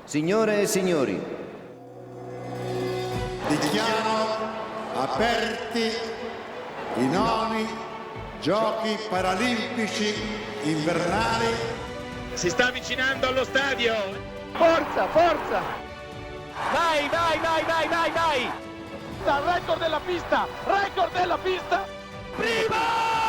Signore e signori, dichiaro aperti i 9 Giochi Paralimpici invernali. Si sta avvicinando allo stadio. Forza, forza! Vai, vai, vai, vai, vai, vai! Dal record della pista! Record della pista! Prima!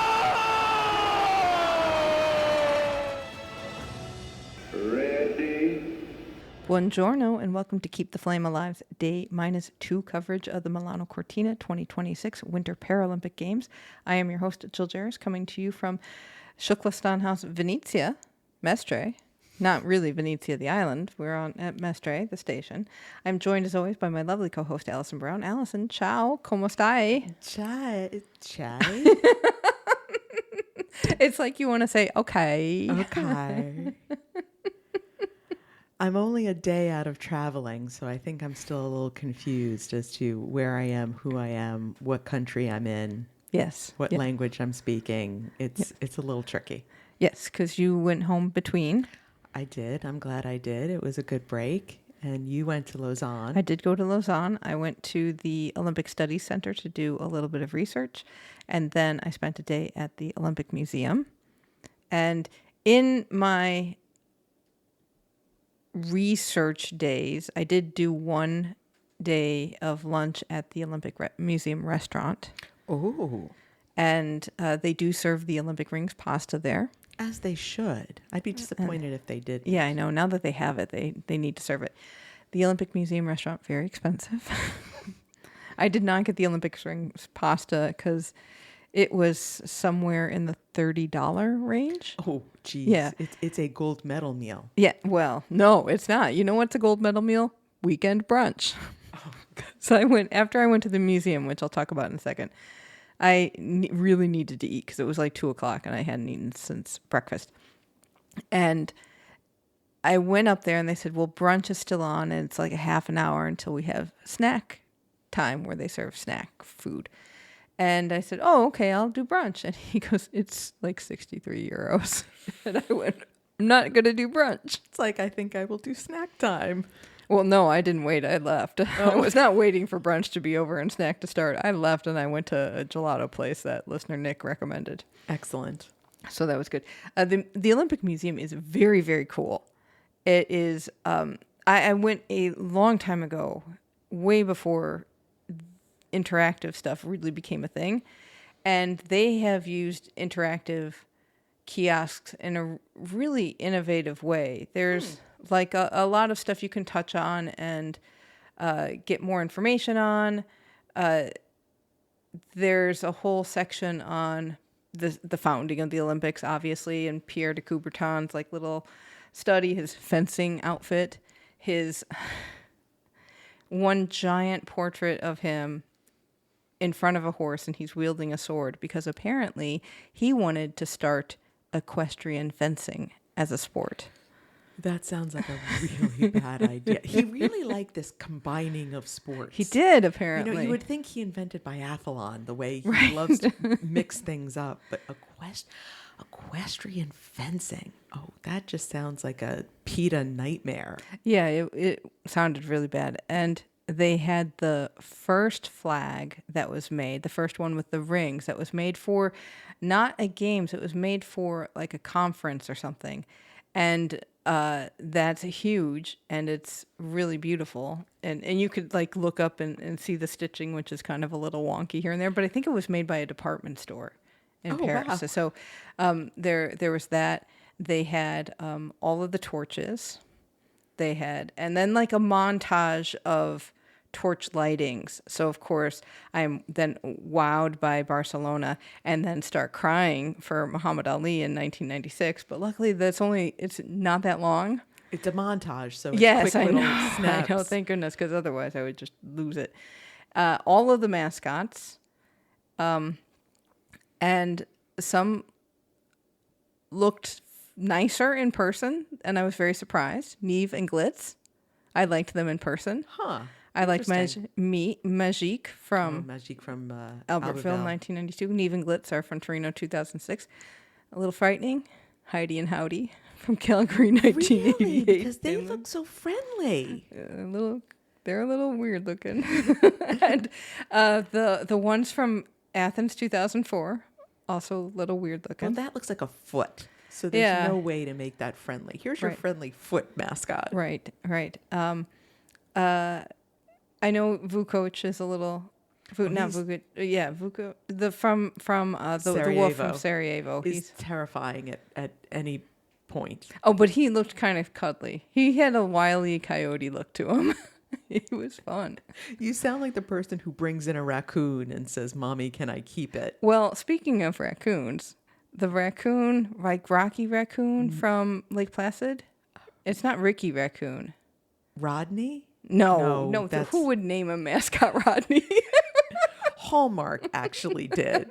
Buongiorno and welcome to Keep the Flame Alive's Day -2 coverage of the Milano Cortina 2026 Winter Paralympic Games. I am your host, Jill Jarris, coming to you from TKFLASTAN House, Venezia, Mestre. Not really Venezia, the island. We're on at Mestre, the station. I'm joined, as always, by my lovely co-host, Alison Brown. Alison, ciao, como stai? Chai. It's like you want to say, okay. Okay. I'm only a day out of traveling, so I think I'm still a little confused as to where I am, who I am, what country I'm in. Yes. What language I'm speaking. It's a little tricky. Yes, because you went home between. I did. I'm glad I did. It was a good break. And you went to Lausanne. I did go to Lausanne. I went to the Olympic Studies Center to do a little bit of research. And then I spent a day at the Olympic Museum. And in my research days, I did do one day of lunch at the Olympic Museum restaurant. Oh. And they do serve the Olympic rings pasta there. As they should. I'd be disappointed if they didn't. Yeah, I know. Now that they have it, they need to serve it. The Olympic Museum restaurant, very expensive. I did not get the Olympic rings pasta because it was somewhere in the $30 range. Oh, geez. Yeah. It's a gold medal meal. Yeah, well, no, it's not. You know what's a gold medal meal? Weekend brunch. Oh, so after I went to the museum, which I'll talk about in a second, I really needed to eat because it was like 2:00 and I hadn't eaten since breakfast. And I went up there and they said, well, brunch is still on and it's like a half an hour until we have snack time where they serve snack food. And I said, oh, okay, I'll do brunch. And he goes, it's like 63 euros. And I went, I'm not going to do brunch. It's like, I think I will do snack time. Well, no, I didn't wait. I left. Oh. I was not waiting for brunch to be over and snack to start. I left and I went to a gelato place that listener Nick recommended. Excellent. So that was good. The Olympic Museum is very, very cool. It is, I went a long time ago, way before interactive stuff really became a thing. And they have used interactive kiosks in a really innovative way. There's like a lot of stuff you can touch on and get more information on. There's a whole section on the founding of the Olympics, obviously, and Pierre de Coubertin's like little study, his fencing outfit, his one giant portrait of him in front of a horse, and he's wielding a sword because apparently he wanted to start equestrian fencing as a sport. That sounds like a really bad idea. He really liked this combining of sports. He did, apparently. You would think he invented biathlon, the way he loves to mix things up. But equestrian fencing, oh, that just sounds like a PETA nightmare. Yeah, it sounded really bad. And they had the first flag that was made, the first one with the rings, that was made for not a games, it was made for like a conference or something. And that's huge, and it's really beautiful. And you could like look up and see the stitching, which is kind of a little wonky here and there. But I think it was made by a department store in Paris. Wow. So there was that. They had all of the torches. They had, and then like a montage of torch lightings. So of course I'm then wowed by Barcelona and then start crying for Muhammad Ali in 1996. But luckily it's not that long. It's a montage, so it's Yes, quick I little know. snaps. I know, thank goodness, because otherwise I would just lose it. All of the mascots, and some looked nicer in person, and I was very surprised. Neve and Glitz, I liked them in person. Huh. I like Interesting. Magique from Magique from Albertville, 1992. Neve and Glitz are from Torino, 2006. A little frightening. Heidi and Howdy from Calgary, 1988. Really? Because they look so friendly. They're a little weird looking. And the ones from Athens 2004, also a little weird looking. Well, that looks like a foot. So there's no way to make that friendly. Here's your friendly foot mascot. Right. I know Vukovic is a little... not Vukovic. Yeah, Vuko. The wolf from Sarajevo. He's terrifying at any point. Oh, but he looked kind of cuddly. He had a Wile E. Coyote look to him. It was fun. You sound like the person who brings in a raccoon and says, "Mommy, can I keep it?" Well, speaking of raccoons, the raccoon, like Rocky Raccoon from Lake Placid, it's not Ricky Raccoon. Rodney? No. Who would name a mascot Rodney? Hallmark actually did.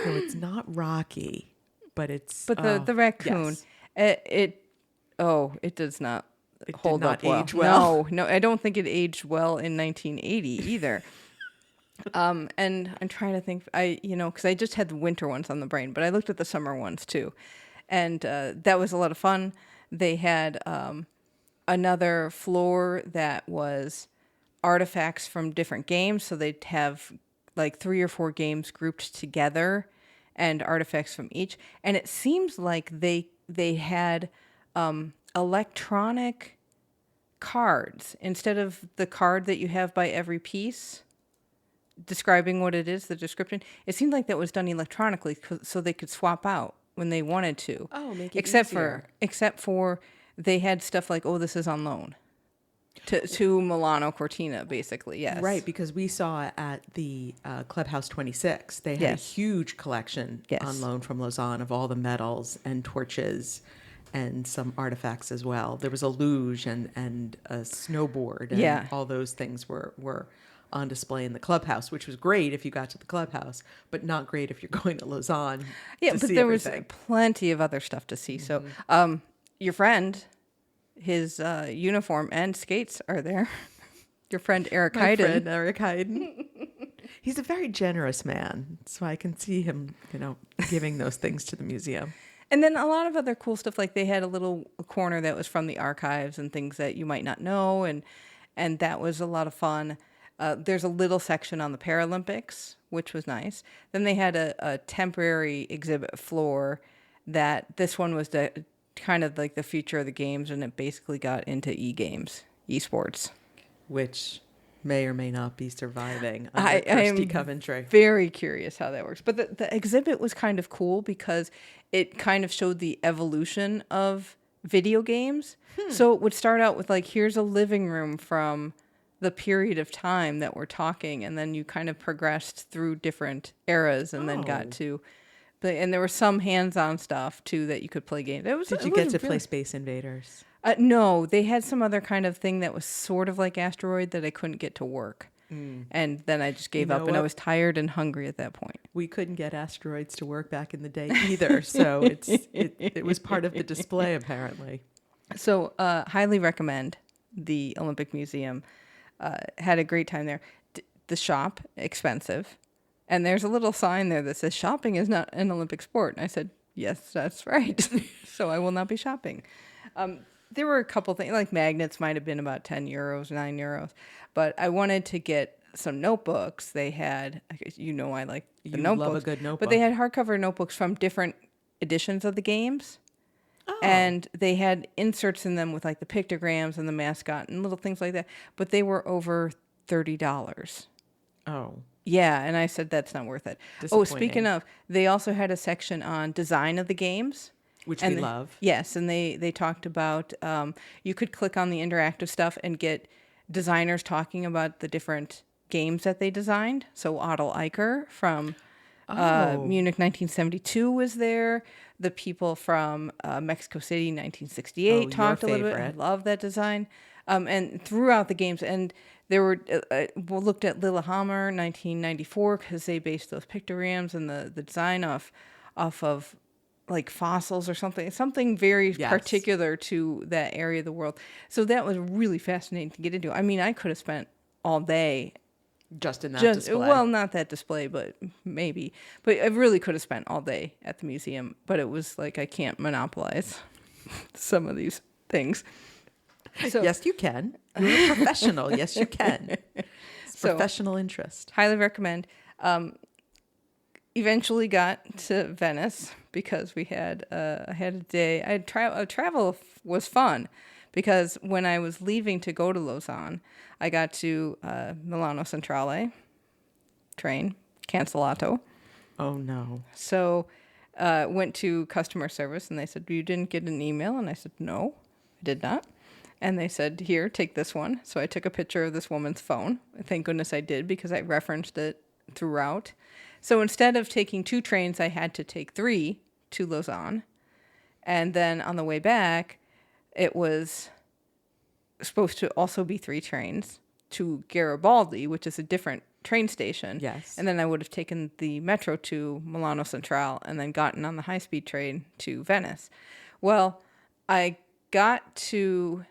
No, it's not Rocky, but it's... But the raccoon, yes. it does not hold did not up well. age well. No, I don't think it aged well in 1980 either. And I'm trying to think, because I just had the winter ones on the brain, but I looked at the summer ones too. And that was a lot of fun. They had another floor that was artifacts from different games. So they'd have like 3 or 4 games grouped together and artifacts from each. And it seems like they had electronic cards instead of the card that you have by every piece describing what it is, the description. It seemed like that was done electronically so they could swap out when they wanted to. Oh, make it easier. Except for they had stuff like, this is on loan to Milano Cortina, basically. Yes, right, because we saw at the Clubhouse 26 they had a huge collection on loan from Lausanne of all the medals and torches and some artifacts as well. There was a luge and a snowboard, and all those things were on display in the clubhouse, which was great if you got to the clubhouse, but not great if you're going to Lausanne. Yeah, to but see there everything. was plenty of other stuff to see. So your friend, his uniform and skates are there. Your friend Eric Hayden. My friend Eric Hayden. He's a very generous man, so I can see him, giving those things to the museum. And then a lot of other cool stuff, like they had a little corner that was from the archives and things that you might not know, and that was a lot of fun. There's a little section on the Paralympics, which was nice. Then they had a temporary exhibit floor that this one was kind of like the future of the games, and it basically got into e-games, esports. Which may or may not be surviving under Kirsty Coventry. Very curious how that works. But the exhibit was kind of cool because it kind of showed the evolution of video games. So it would start out with like, here's a living room from the period of time that we're talking, and then you kind of progressed through different eras and then got to... And there was some hands-on stuff, too, that you could play games. Did you get to play Space Invaders? No, they had some other kind of thing that was sort of like Asteroid that I couldn't get to work. And then I just gave up, and I was tired and hungry at that point. We couldn't get Asteroids to work back in the day either, so it was part of the display, apparently. So highly recommend the Olympic Museum. Had a great time there. The shop, expensive. And there's a little sign there that says shopping is not an Olympic sport. And I said, yes, that's right. So I will not be shopping. There were a couple things, like magnets might have been about 10 euros, 9 euros. But I wanted to get some notebooks. They had, I like the notebooks. Love a good notebook. But they had hardcover notebooks from different editions of the games. Oh. And they had inserts in them with like the pictograms and the mascot and little things like that. But they were over $30. Oh. Yeah, and I said that's not worth it. Oh, speaking of, they also had a section on design of the games. Which we love. Yes, and they talked about, you could click on the interactive stuff and get designers talking about the different games that they designed. So Otto Eicher from Munich 1972 was there. The people from Mexico City 1968 talked a little bit. I love that design. And throughout the games, and there were we looked at Lillehammer 1994 because they based those pictograms and the design off of like fossils or something very particular to that area of the world. So that was really fascinating to get into. I mean, I could have spent all day just in that display. Well, not that display, but maybe. But I really could have spent all day at the museum. But it was like I can't monopolize. some of these things. So, yes, you can. You're a professional. Yes, you can. It's professional interest. Highly recommend. Eventually got to Venice because I had a day. Travel was fun because when I was leaving to go to Lausanne, I got to Milano Centrale train, cancelato. Oh no. So went to customer service and they said, you didn't get an email? And I said, no, I did not. And they said, here, take this one. So I took a picture of this woman's phone. Thank goodness I did because I referenced it throughout. So instead of taking 2 trains, I had to take 3 to Lausanne. And then on the way back, it was supposed to also be 3 trains to Garibaldi, which is a different train station. Yes. And then I would have taken the metro to Milano Centrale and then gotten on the high-speed train to Venice. Well, I got through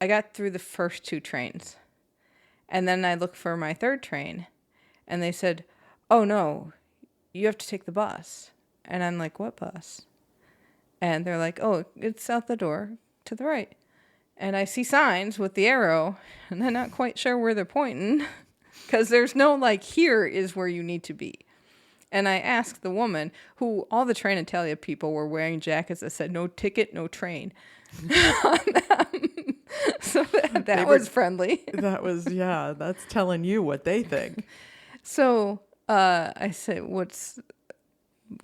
the first 2 trains. And then I looked for my 3rd train. And they said, oh, no, you have to take the bus. And I'm like, what bus? And they're like, oh, it's out the door to the right. And I see signs with the arrow, and I'm not quite sure where they're pointing because there's no, like, here is where you need to be. And I asked the woman, who all the Train Italia people were wearing jackets that said, no ticket, no train. So that was friendly. That was, yeah, that's telling you what they think. So I said, what's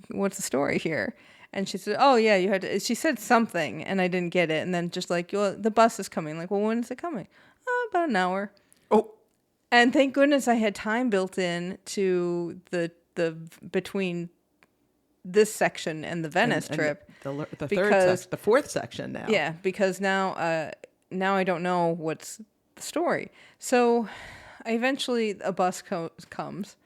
the story here? And she said, oh, yeah, you had to. She said something, and I didn't get it. And then just like, well, the bus is coming. Like, well, when is it coming? Oh, about an hour. Oh. And thank goodness I had time built in to the between this section and the Venice trip. The third section, the 4th section now. Yeah, because now I don't know what's the story. So eventually a bus comes,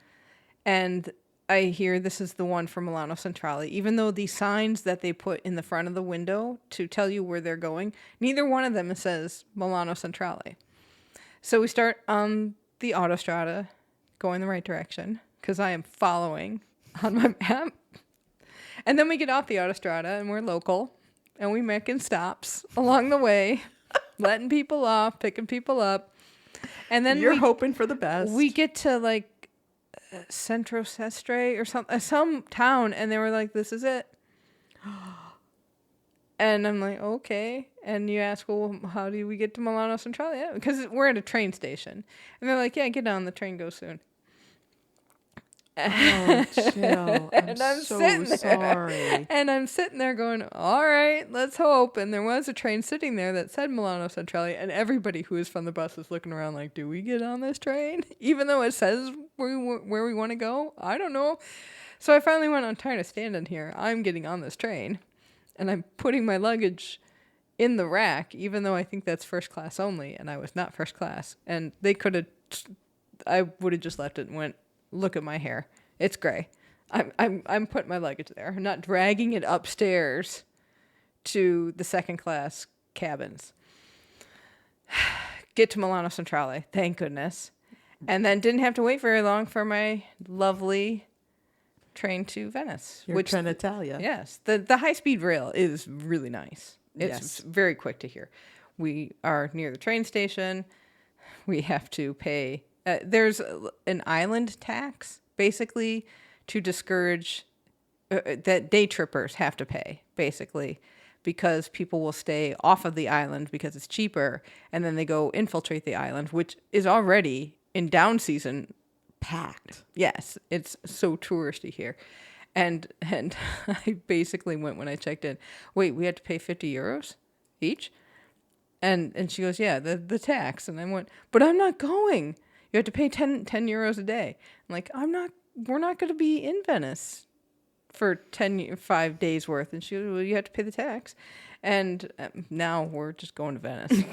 and I hear this is the one from Milano Centrale, even though the signs that they put in the front of the window to tell you where they're going, neither one of them says Milano Centrale. So we start on the autostrada, going the right direction, because I am following on my map. And then we get off the autostrada, and we're local, and we're making stops along the way, letting people off, picking people up. And then you're hoping for the best. We get to like Centro Sestre or some town, and they were like, this is it. And I'm like, okay. And you ask, well, how do we get to Milano Centrale? Yeah, because we're at a train station. And they're like, yeah, get on, the train goes soon. Oh, Jill, I'm so sorry. And I'm sitting there going, all right, let's hope. And there was a train sitting there that said Milano Centrale, and everybody who was from the bus was looking around like, do we get on this train? Even though it says where we want to go? I don't know. So I finally went, I'm tired of standing here. I'm getting on this train. And I'm putting my luggage in the rack, even though I think that's first class only, and I was not first class. And I would have just left it and went, look at my hair. It's gray. I'm putting my luggage there. I'm not dragging it upstairs to the 2nd class cabins. Get to Milano Centrale, thank goodness. And then didn't have to wait very long for my lovely train to Venice. Which Train Italia. Yes. The high-speed rail is really nice. It's very quick to hear. We are near the train station. We have to pay... there's an island tax, basically, to discourage that day trippers have to pay, basically, because people will stay off of the island because it's cheaper, and then they go infiltrate the island, which is already in down season packed. Yes, it's so touristy here. And I basically went when I checked in, wait, we had to pay 50 euros each? And she goes, yeah, the tax. And I went, but I'm not going. You have to pay 10 euros a day. I'm like, we're not going to be in Venice for 5 days worth. And she goes, well, you have to pay the tax. And now we're just going to Venice.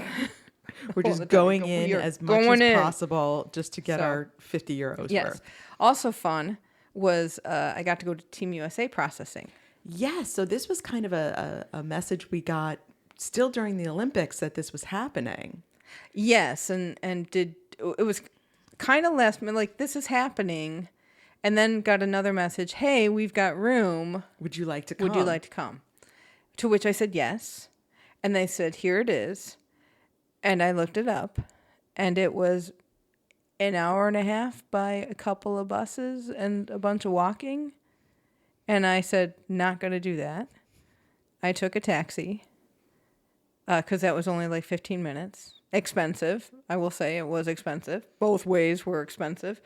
We're just going in as much as possible just to get our 50 euros worth. Also fun was I got to go to Team USA processing. Yes. So this was kind of a message we got still during the Olympics that this was happening. Yes. And it was kind of last minute, like, this is happening. And then got another message, hey, we've got room. Would you like to come? To which I said yes. And they said, here it is. And I looked it up. And it was an hour and a half by a couple of buses and a bunch of walking. And I said, not going to do that. I took a taxi because that was only like 15 minutes. Expensive. I will say it was expensive. Both ways were expensive.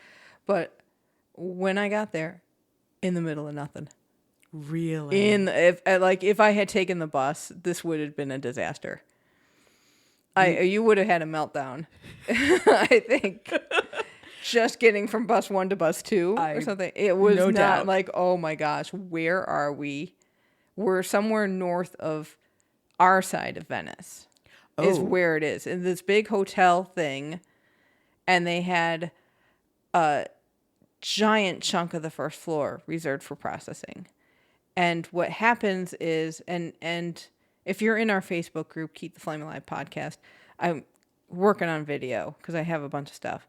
But when I got there, in the middle of nothing. Really? If I had taken the bus, this would have been a disaster. You would have had a meltdown. I think. Just getting from bus 1 to bus 2 or something. It was no not doubt. like, oh my gosh, where are we? We're somewhere north of our side of Venice. Is where it is. In this big hotel thing. And they had a giant chunk of the first floor reserved for processing. And what happens is, and if you're in our Facebook group, Keep the Flame Alive podcast, I'm working on video because I have a bunch of stuff.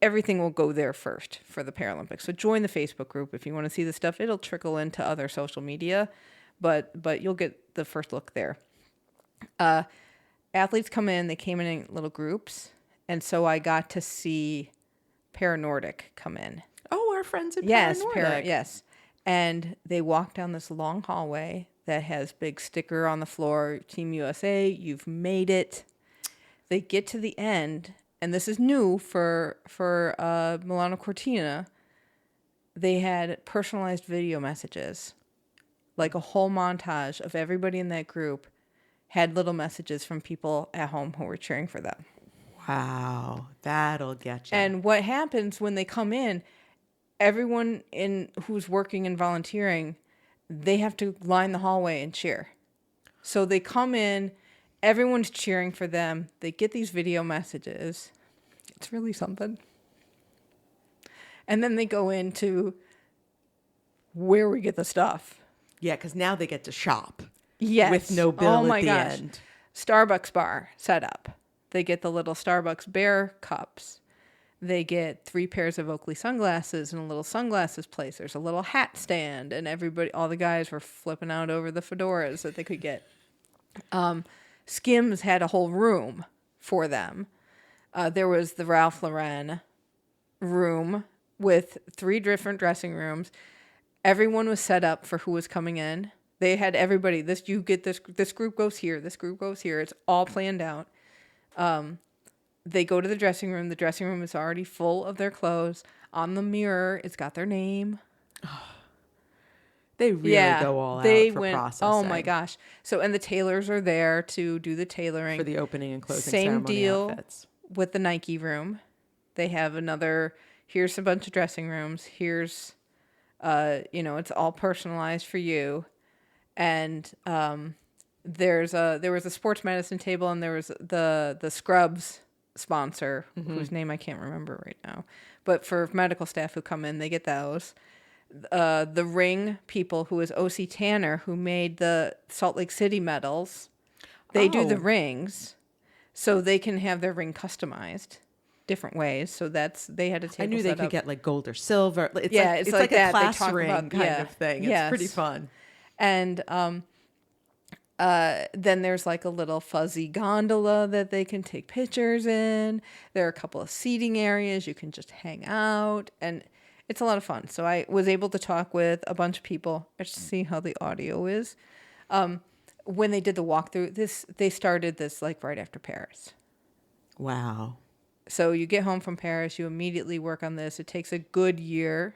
Everything will go there first for the Paralympics. So join the Facebook group if you want to see the stuff. It'll trickle into other social media, but you'll get the first look there. Athletes come in, they came in little groups, and so I got to see Paranordic come in. Oh, our friends at Yes, Paranordic. yes. And they walk down this long hallway that has big sticker on the floor, Team USA, you've made it. They get to the end, and this is new for Milano Cortina. They had personalized video messages, like a whole montage of everybody in that group had little messages from people at home who were cheering for them. Wow, that'll get you. And what happens when they come in, everyone who's working and volunteering, they have to line the hallway and cheer. So they come in, everyone's cheering for them. They get these video messages. It's really something. And then they go into where we get the stuff. Yeah, because now they get to shop. Yes. With no bill at the gosh. end. Starbucks bar set up. They get the little Starbucks bear cups. They get 3 pairs of Oakley sunglasses and a little sunglasses place. There's a little hat stand, and all the guys were flipping out over the fedoras that they could get. Skims had a whole room for them. There was the Ralph Lauren room with 3 different dressing rooms. Everyone was set up for who was coming in. They had everybody. This group goes here. This group goes here. It's all planned out. They go to the dressing room. The dressing room is already full of their clothes. On the mirror, it's got their name. They really go all out for processing. Oh my gosh. So, and the tailors are there to do the tailoring. For the opening and closing Same ceremony deal outfits. with the Nike room. They have here's a bunch of dressing rooms. Here's, it's all personalized for you. And there was a sports medicine table, and there was the Scrubs sponsor, whose name I can't remember right now. But for medical staff who come in, they get those. The ring people, who is O.C. Tanner, who made the Salt Lake City medals, they do the rings, so they can have their ring customized different ways. So they had a table. I knew they could get like gold or silver. It's like that. a class they talk ring about, kind of thing. It's pretty fun. And then there's like a little fuzzy gondola that they can take pictures in. There are a couple of seating areas. You can just hang out, and it's a lot of fun. So I was able to talk with a bunch of people to see how the audio is. When they did the walkthrough, they started this like right after Paris. Wow. So you get home from Paris, you immediately work on this. It takes a good year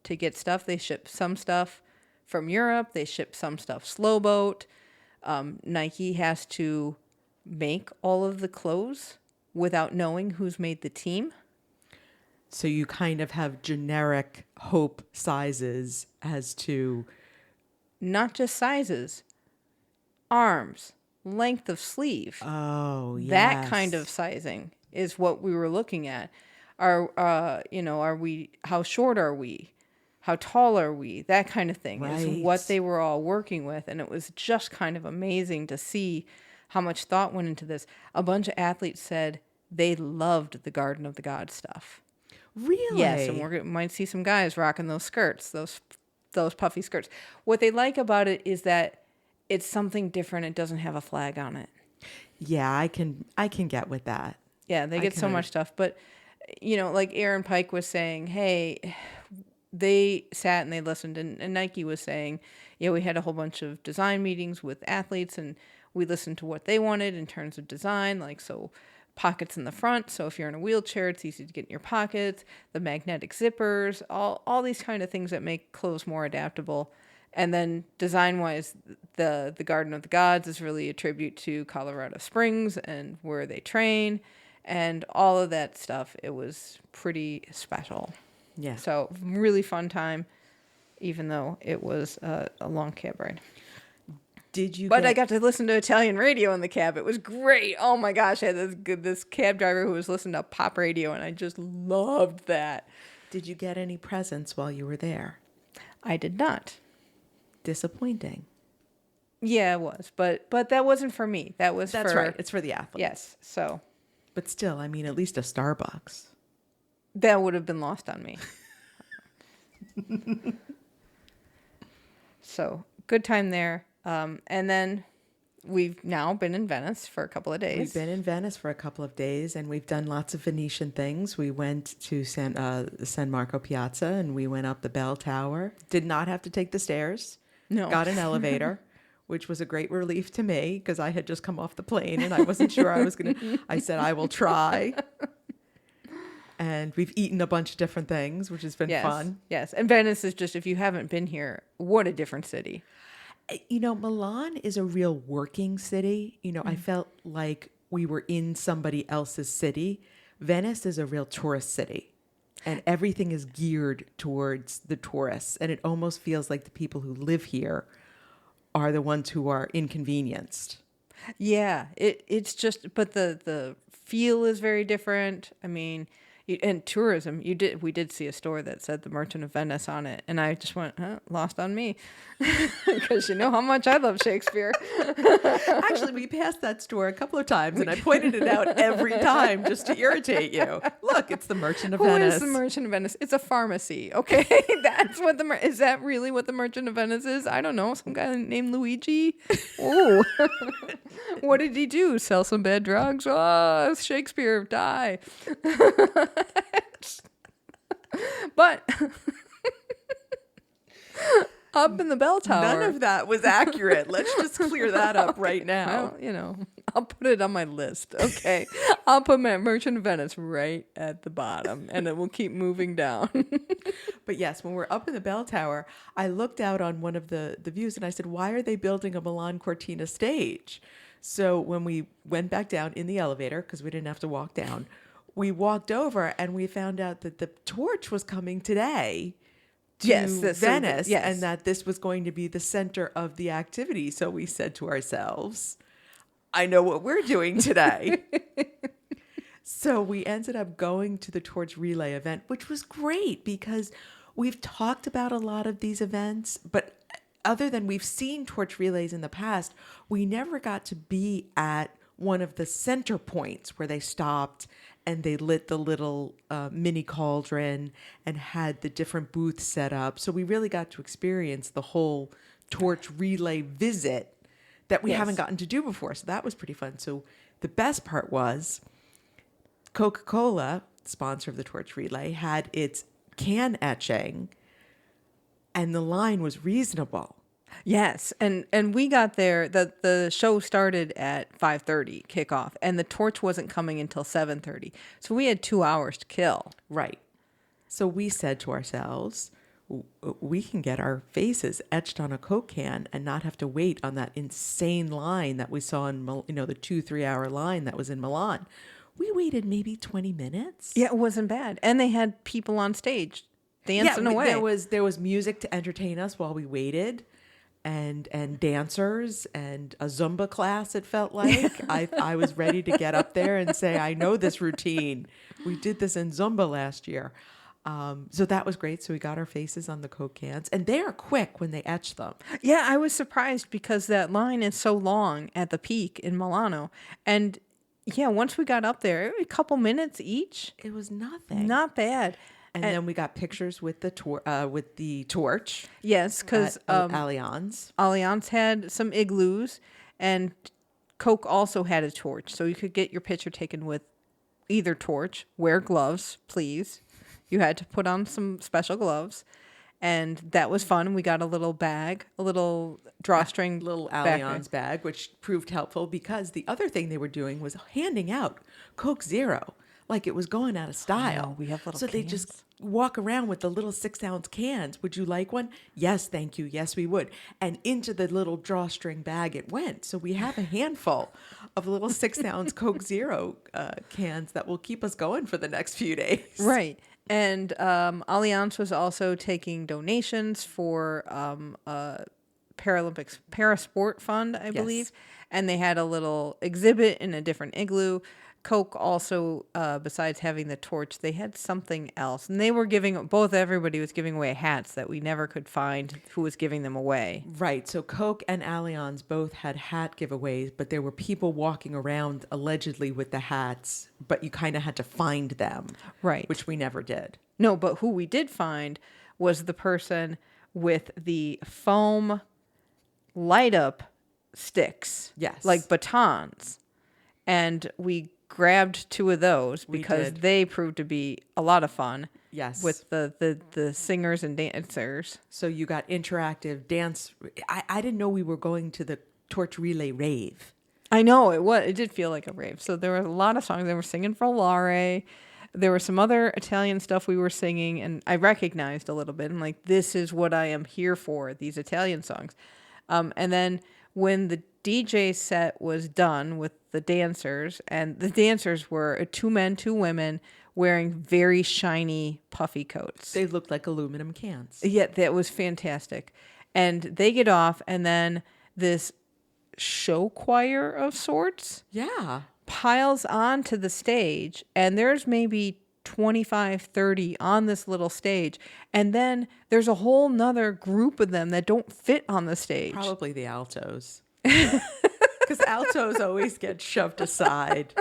to get stuff. They ship some stuff from Europe. They ship some stuff slow boat. Nike has to make all of the clothes without knowing who's made the team. So you kind of have generic hope sizes as to... Not just sizes, arms, length of sleeve. Oh, yes. That kind of sizing is what we were looking at. How short are we? How tall are we? That kind of thing is what they were all working with. And it was just kind of amazing to see how much thought went into this. A bunch of athletes said they loved the Garden of the Gods stuff. Really? Yes, and we might see some guys rocking those skirts, those puffy skirts. What they like about it is that it's something different. It doesn't have a flag on it. Yeah, I can get with that. Yeah, they get so much stuff. But, you know, like Aaron Pike was saying, hey, they sat and they listened. And Nike was saying, yeah, we had a whole bunch of design meetings with athletes and we listened to what they wanted in terms of design. Like, so pockets in the front. So if you're in a wheelchair, it's easy to get in your pockets. The magnetic zippers, all these kind of things that make clothes more adaptable. And then design-wise, the Garden of the Gods is really a tribute to Colorado Springs and where they train and all of that stuff. It was pretty special. Yeah. So really fun time, even though it was a long cab ride. But I got to listen to Italian radio in the cab. It was great. Oh my gosh, I had this cab driver who was listening to pop radio, and I just loved that. Did you get any presents while you were there? I did not. Disappointing. Yeah, it was, but that wasn't for me. That's right. It's for the athletes. Yes. So, but still, I mean, at least a Starbucks. That would have been lost on me. So good time there. And then we've now been in Venice for a couple of days. We've been in Venice for a couple of days, and we've done lots of Venetian things. We went to San Marco Piazza, and we went up the bell tower. Did not have to take the stairs. No. Got an elevator, which was a great relief to me because I had just come off the plane, and I wasn't sure I was going to. I said, I will try. And we've eaten a bunch of different things, which has been fun. Yes. And Venice is just, if you haven't been here, what a different city. You know, Milan is a real working city. You know, I felt like we were in somebody else's city. Venice is a real tourist city, and everything is geared towards the tourists. And it almost feels like the people who live here are the ones who are inconvenienced. Yeah, it's just, but the feel is very different. I mean, and tourism, we did see a store that said the Merchant of Venice on it, and I just went, lost on me, because you know how much I love Shakespeare. Actually, we passed that store a couple of times, and I pointed it out every time just to irritate you. Look, it's the Merchant of Venice. Who is the Merchant of Venice? It's a pharmacy, okay? That's what is that really what the Merchant of Venice is? I don't know. Some guy named Luigi? Oh. What did he do? Sell some bad drugs? Oh, Shakespeare, die. But up in the bell tower, none of that was accurate. Let's just clear that up right now. Well, you know, I'll put it on my list. Okay, I'll put my Merchant of Venice right at the bottom, and it will keep moving down. But yes, when we're up in the bell tower, I looked out on one of the views, and I said, "Why are they building a Milano Cortina stage?" So when we went back down in the elevator, because we didn't have to walk down, we walked over and we found out that the torch was coming today to Venice, and that this was going to be the center of the activity. So we said to ourselves, I know what we're doing today. So we ended up going to the torch relay event, which was great because we've talked about a lot of these events, but other than we've seen torch relays in the past, we never got to be at one of the center points where they stopped and they lit the little mini cauldron and had the different booths set up. So we really got to experience the whole torch relay visit that we haven't gotten to do before. So that was pretty fun. So the best part was Coca-Cola, sponsor of the torch relay, had its can etching, and the line was reasonable. Yes, and we got there. The show started at 5:30 kickoff, and the torch wasn't coming until 7:30. So we had 2 hours to kill. Right. So we said to ourselves, we can get our faces etched on a Coke can and not have to wait on that insane line that we saw in, the 2-3 hour line that was in Milan. We waited maybe 20 minutes. Yeah, it wasn't bad, and they had people on stage dancing away. There was music to entertain us while we waited. And dancers and a Zumba class, it felt like. I was ready to get up there and say, I know this routine. We did this in Zumba last year. So that was great. So we got our faces on the Coke cans. And they are quick when they etch them. Yeah, I was surprised because that line is so long at the peak in Milano. And yeah, once we got up there, a couple minutes each. It was nothing. Not bad. And then we got pictures with the torch. Yes, because Allianz had some igloos, and Coke also had a torch, so you could get your picture taken with either torch. Wear gloves, please. You had to put on some special gloves, and that was fun. We got a little bag, a little drawstring, little Allianz bag, which proved helpful because the other thing they were doing was handing out Coke Zero, like it was going out of style. We have little so cans. They just walk around with the little 6-ounce cans. Would you like one? Yes, thank you. Yes, we would. And into the little drawstring bag it went. So we have a handful of little 6-ounce Coke Zero cans that will keep us going for the next few days. Right. And Allianz was also taking donations for Paralympics Parasport Fund, I believe. And they had a little exhibit in a different igloo. Coke also, besides having the torch, they had something else. And they were everybody was giving away hats that we never could find who was giving them away. Right. So Coke and Allianz both had hat giveaways, but there were people walking around allegedly with the hats, but you kind of had to find them. Right. Which we never did. No, but who we did find was the person with the foam light up sticks. Yes. Like batons. And we grabbed 2 of those because they proved to be a lot of fun. Yes. With the singers and dancers. So you got interactive dance. I didn't know we were going to the torch relay rave. I know it did feel like a rave. So there were a lot of songs. They were singing for Lare. There was some other Italian stuff we were singing, and I recognized a little bit. I'm like, this is what I am here for, these Italian songs. And then when the DJ set was done with the dancers, and the dancers were 2 men, 2 women wearing very shiny, puffy coats. They looked like aluminum cans. Yeah, that was fantastic. And they get off, and then this show choir of sorts piles onto the stage, and there's maybe 25, 30 on this little stage. And then there's a whole nother group of them that don't fit on the stage. Probably the altos. Because altos always get shoved aside.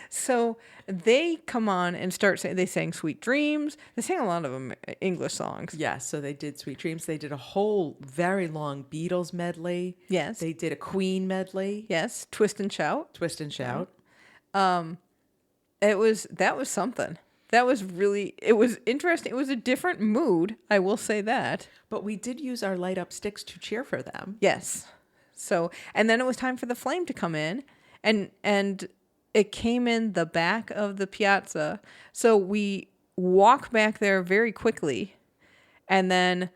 So they come on and start saying, they sang Sweet Dreams. They sang a lot of them English songs. Yes, so they did Sweet Dreams. They did a whole very long Beatles medley. Yes. They did a Queen medley. Yes, Twist and Shout. Twist and Shout. That was something. That was really, it was interesting. It was a different mood, I will say that. But we did use our light up sticks to cheer for them. Yes. So, and then it was time for the flame to come in, and it came in the back of the piazza. So we walk back there very quickly, and then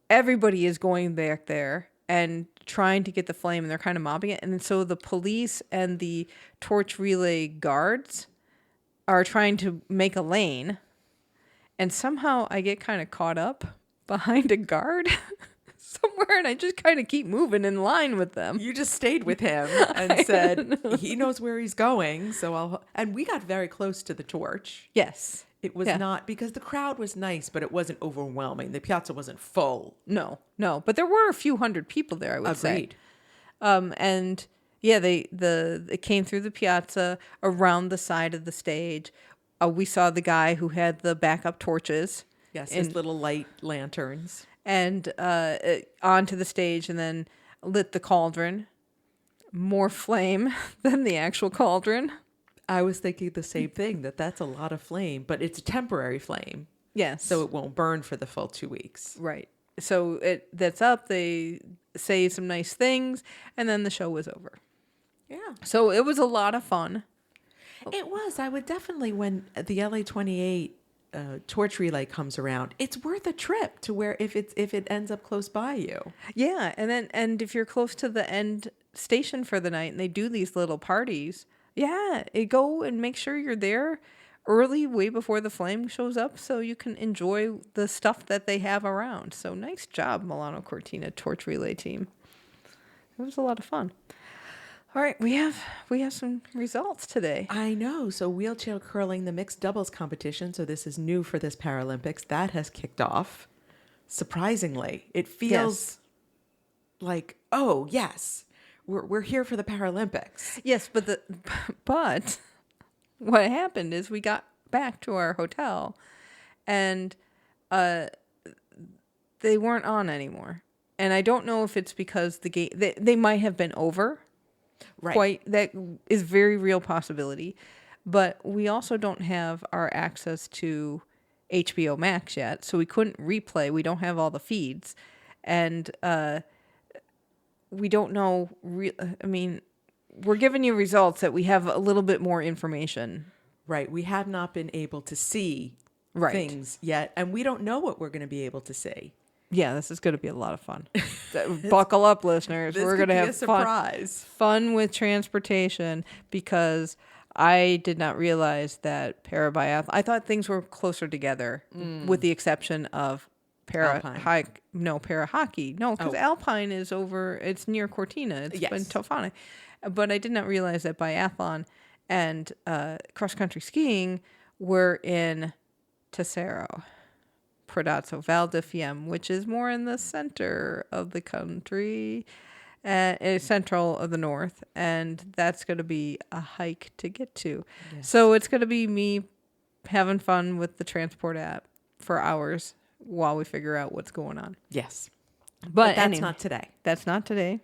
everybody is going back there and trying to get the flame, and they're kind of mobbing it. And so the police and the torch relay guards are trying to make a lane, and somehow I get kind of caught up behind a guard somewhere, and I just kind of keep moving in line with them. You just stayed with him and said he knows where he's going, and we got very close to the torch. Yes. It was not, because the crowd was nice, but it wasn't overwhelming. The piazza wasn't full. No, but there were a few hundred people there, I would say. And yeah, it came through the piazza around the side of the stage. We saw the guy who had the backup torches. Yes, his little light lanterns. And onto the stage, and then lit the cauldron. More flame than the actual cauldron. I was thinking the same thing, that's a lot of flame, but it's a temporary flame. Yes. So it won't burn for the full 2 weeks. Right. So that's up. They say some nice things, and then the show was over. Yeah. So it was a lot of fun. It was. I would definitely, when the LA 28 torch relay comes around, it's worth a trip to where if it ends up close by you. Yeah, and if you're close to the end station for the night and they do these little parties, go and make sure you're there early, way before the flame shows up, so you can enjoy the stuff that they have around. So nice job, Milano Cortina torch relay team. It was a lot of fun. All right, we have some results today. I know. So wheelchair curling, the mixed doubles competition. So this is new for this Paralympics. That has kicked off. Surprisingly, it feels like, oh yes, we're here for the Paralympics. Yes, but what happened is we got back to our hotel, and they weren't on anymore. And I don't know if it's because the game they might have been over. Right. That is very real possibility. But we also don't have our access to HBO Max yet, so we couldn't replay. We don't have all the feeds. And we don't know. I mean, we're giving you results that we have a little bit more information. Right. We have not been able to see things yet, and we don't know what we're going to be able to see. Yeah, this is going to be a lot of fun. Buckle up, listeners. We're going to have fun with transportation, because I did not realize that parabiathlon. I thought things were closer together, with the exception of para hockey. No, because Alpine is over. It's near Cortina. It's in Tofana. But I did not realize that biathlon and cross country skiing were in Tesoro, Predazzo, Val di Fiemme, which is more in the center of the country, central of the north, and that's going to be a hike to get to. Yes. So it's going to be me having fun with the transport app for hours while we figure out what's going on. Yes. But that's anyway, not today. That's not today,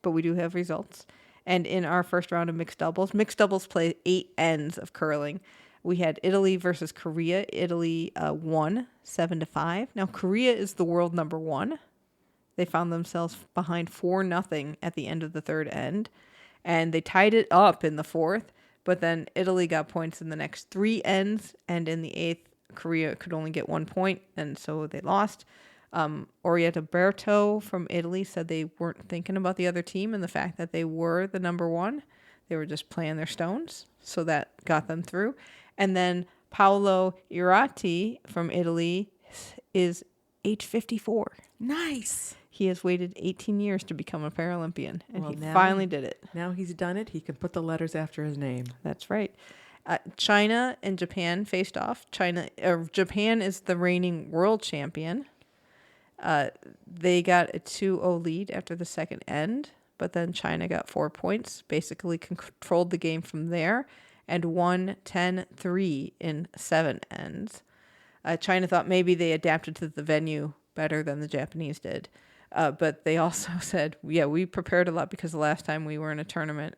but we do have results. And in our first round of mixed doubles play 8 ends of curling. We had Italy versus Korea. Italy won 7-5. Now, Korea is the world number 1. They found themselves behind 4-0 at the end of the third end, and they tied it up in the fourth. But then Italy got points in the next 3 ends, and in the 8th, Korea could only get 1 point, and so they lost. Orietta Berto from Italy said they weren't thinking about the other team and the fact that they were the number 1. They were just playing their stones, so that got them through. And then Paolo Irati from Italy is age 54. Nice. He has waited 18 years to become a Paralympian, and he finally did it. Now he's done it. He can put the letters after his name. That's right. China and Japan faced off. Japan is the reigning world champion. They got a 2-0 lead after the second end, but then China got 4 points, basically controlled the game from there, and won 10-3 in 7 ends. China thought maybe they adapted to the venue better than the Japanese did. But they also said, yeah, we prepared a lot, because the last time we were in a tournament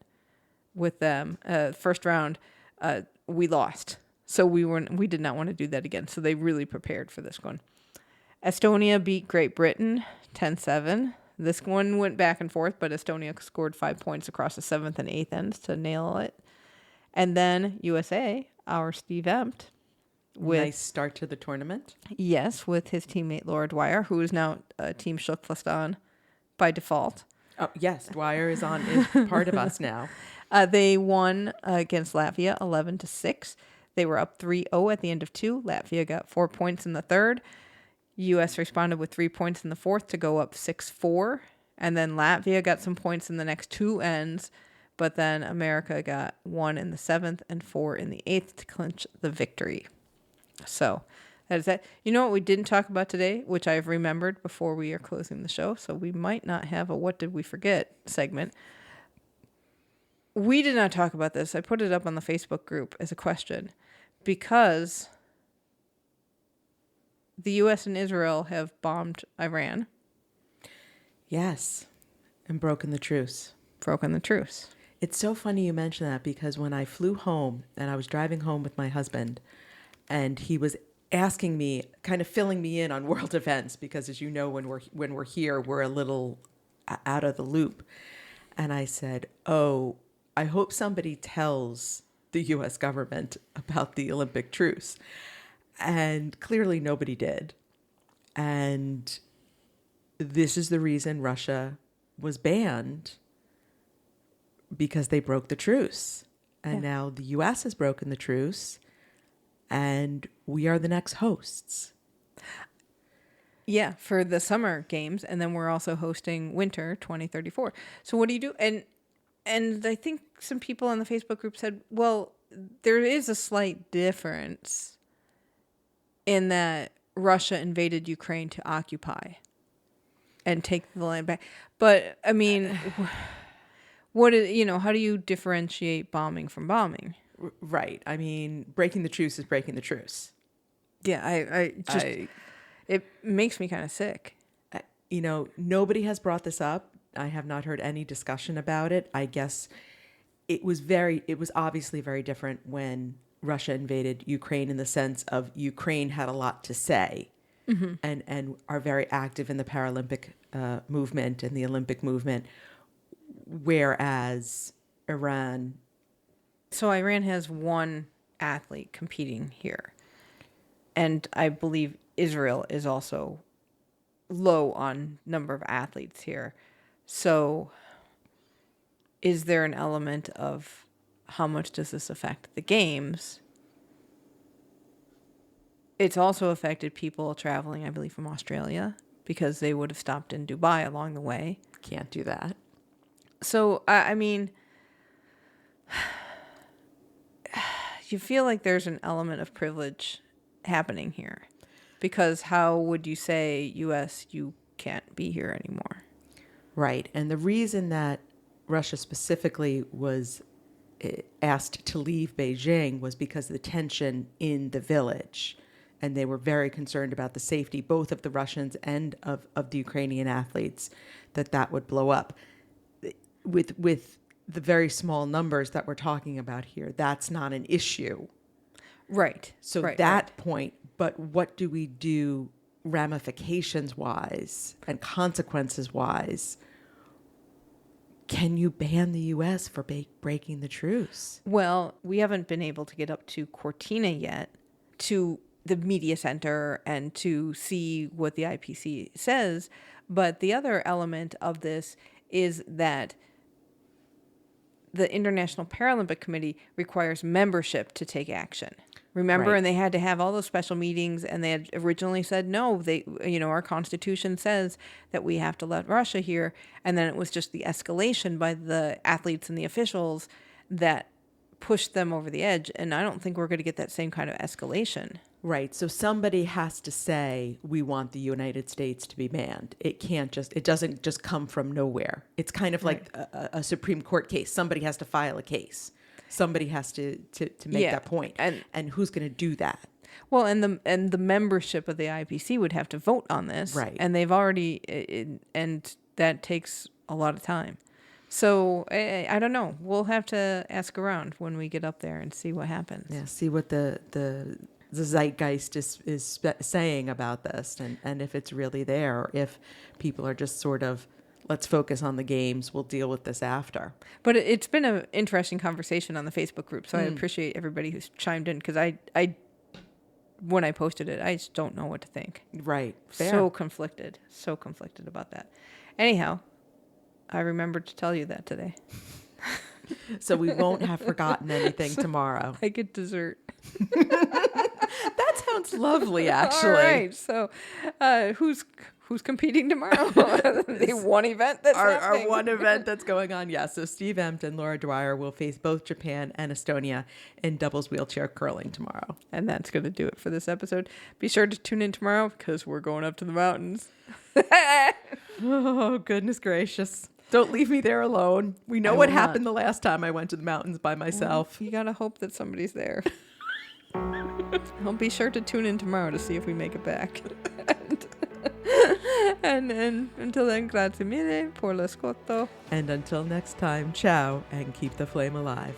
with them, first round, we lost. So we did not want to do that again. So they really prepared for this one. Estonia beat Great Britain 10-7. This one went back and forth, but Estonia scored 5 points across the 7th and 8th ends to nail it. And then USA, our Steve Emt, with nice start to the tournament. Yes, with his teammate Laura Dwyer, who is now Team TKFLASTAN by default. Oh yes, Dwyer is part of us now. They won against Latvia 11-6. They were up 3-0 at the end of 2. Latvia got 4 points in the third. U.S. responded with 3 points in the fourth to go up 6-4. And then Latvia got some points in the next 2 ends. But then America got 1 in the 7th and 4 in the 8th to clinch the victory. So that is that. You know what we didn't talk about today, which I've remembered before we are closing the show. So we might not have a What Did We Forget segment. We did not talk about this. I put it up on the Facebook group as a question, because the U.S. and Israel have bombed Iran. Yes, and broken the truce. It's so funny you mention that, because when I flew home and I was driving home with my husband, and he was asking me, kind of filling me in on world events, because as you know, when we're here, we're a little out of the loop. And I said, "Oh, I hope somebody tells the U.S. government about the Olympic truce." And clearly nobody did. And this is the reason Russia was banned, because they broke the truce. And now the U.S. has broken the truce, and we are the next hosts. Yeah, for the summer games, and then we're also hosting winter 2034. So what do you do? And I think some people on the Facebook group said, well, there is a slight difference in that Russia invaded Ukraine to occupy and take the land back. But I mean, how do you differentiate bombing from bombing? Right. I mean, breaking the truce is breaking the truce. Yeah, it makes me kind of sick. Nobody has brought this up. I have not heard any discussion about it. I guess it was obviously very different when Russia invaded Ukraine, in the sense of Ukraine had a lot to say, and are very active in the Paralympic movement and the Olympic movement, whereas Iran. So Iran has one athlete competing here, and I believe Israel is also low on number of athletes here. So is there an element of how much does this affect the games? It's also affected people traveling, I believe, from Australia, because they would have stopped in Dubai along the way. Can't do that. So, I mean, you feel like there's an element of privilege happening here, because how would you say, U.S., you can't be here anymore? Right. And the reason that Russia specifically was asked to leave Beijing was because of the tension in the village. And they were very concerned about the safety, both of the Russians and of the Ukrainian athletes, that would blow up. With the very small numbers that we're talking about here, that's not an issue. Right. So point, but what do we do ramifications-wise and consequences-wise? Can you ban the U.S. for breaking the truce? Well, we haven't been able to get up to Cortina yet, to the media center, and to see what the IPC says. But the other element of this is that the International Paralympic Committee requires membership to take action. Remember, and they had to have all those special meetings, and they had originally said, no, our Constitution says that we have to let Russia here. And then it was just the escalation by the athletes and the officials that pushed them over the edge. And I don't think we're going to get that same kind of escalation. Right. So somebody has to say, we want the United States to be banned. It doesn't just come from nowhere. It's kind of like a Supreme Court case. Somebody has to file a case. Somebody has to make that point. And who's going to do that? Well, and the membership of the IPC would have to vote on this. Right. And they've already, and that takes a lot of time. So I don't know. We'll have to ask around when we get up there and see what happens. Yeah, see what the zeitgeist is saying about this, and if it's really there, or if people are just sort of, let's focus on the games, we'll deal with this after. But it's been an interesting conversation on the Facebook group, so I appreciate everybody who's chimed in, because I when I posted it, I just don't know what to think. Right. Fair. So conflicted about that. Anyhow, I remembered to tell you that today. So we won't have forgotten anything tomorrow. I get dessert. That sounds lovely, actually. All right. So who's competing tomorrow? The one event that's happening. Our one event that's going on, yes. So Steve Emt and Laura Dwyer will face both Japan and Estonia in doubles wheelchair curling tomorrow. And that's going to do it for this episode. Be sure to tune in tomorrow, because we're going up to the mountains. Oh, goodness gracious. Don't leave me there alone. We know what happened the last time I went to the mountains by myself. Well, you got to hope that somebody's there. I'll be sure to tune in tomorrow to see if we make it back. and until then, grazie mille por l'ascolto. And until next time, ciao, and keep the flame alive.